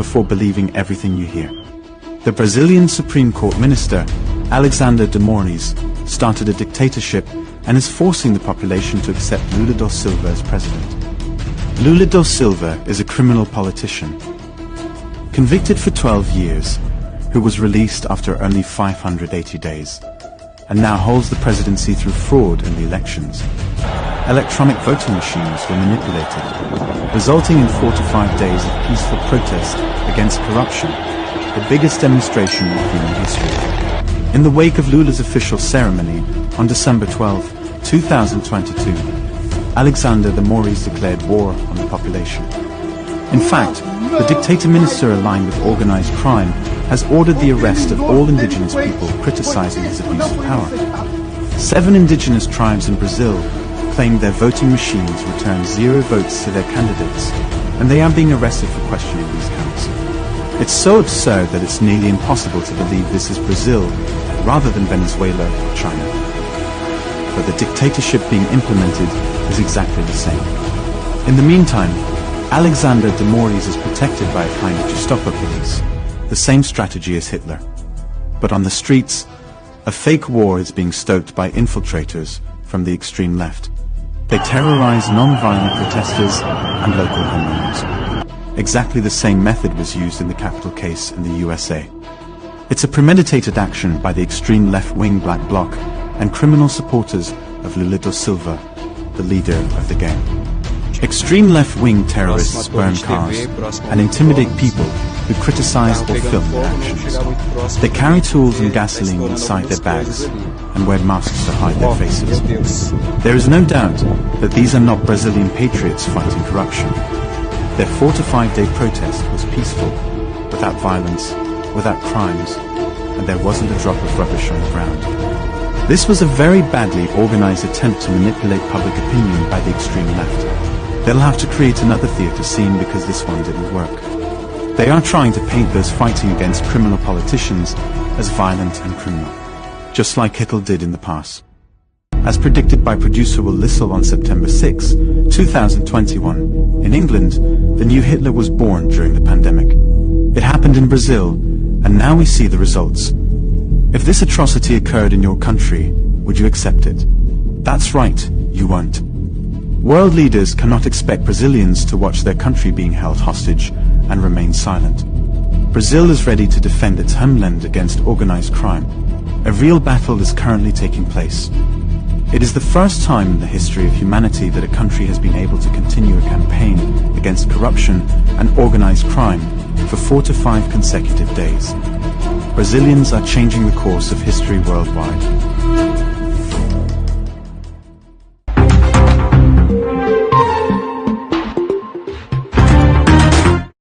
before believing everything you hear. The Brazilian Supreme Court minister, Alexander de Moraes, started a dictatorship and is forcing the population to accept Lula da Silva as president. Lula da Silva is a criminal politician, convicted for 12 years, who was released after only 580 days, and now holds the presidency through fraud in the elections. Electronic voting machines were manipulated, resulting in 4 to 5 days of peaceful protest against corruption, the biggest demonstration in human history. In the wake of Lula's official ceremony on December 12, 2022, Alexander de Moraes declared war on the population. In fact, the dictator minister aligned with organized crime has ordered the arrest of all indigenous people criticizing his abuse of power. 7 indigenous tribes in Brazil claimed their voting machines returned 0 votes to their candidates, and they are being arrested for questioning these counts. It's so absurd that it's nearly impossible to believe this is Brazil rather than Venezuela or China. But the dictatorship being implemented is exactly the same. In the meantime, Alexander de Moraes is protected by a kind of Gestapo police, the same strategy as Hitler. But on the streets, a fake war is being stoked by infiltrators from the extreme left. They terrorize non-violent protesters and local homeowners. Exactly the same method was used in the Capitol case in the USA. It's a premeditated action by the extreme left-wing Black Bloc and criminal supporters of Lula da Silva, the leader of the gang. Extreme left-wing terrorists burn cars and intimidate people who criticize or film their actions. They carry tools and gasoline inside their bags and wear masks to hide their faces. There is no doubt that these are not Brazilian patriots fighting corruption. Their 4 to 5 day protest was peaceful, without violence, without crimes, and there wasn't a drop of rubbish on the ground. This was a very badly organized attempt to manipulate public opinion by the extreme left. They'll have to create another theatre scene because this one didn't work. They are trying to paint those fighting against criminal politicians as violent and criminal, just like Hitler did in the past. As predicted by producer Will Lissel on September 6, 2021, in England, the new Hitler was born during the pandemic. It happened in Brazil, and now we see the results. If this atrocity occurred in your country, would you accept it? That's right, you won't. World leaders cannot expect Brazilians to watch their country being held hostage and remain silent. Brazil is ready to defend its homeland against organized crime. A real battle is currently taking place. It is the first time in the history of humanity that a country has been able to continue a campaign against corruption and organized crime for 4 to 5 consecutive days. Brazilians are changing the course of history worldwide.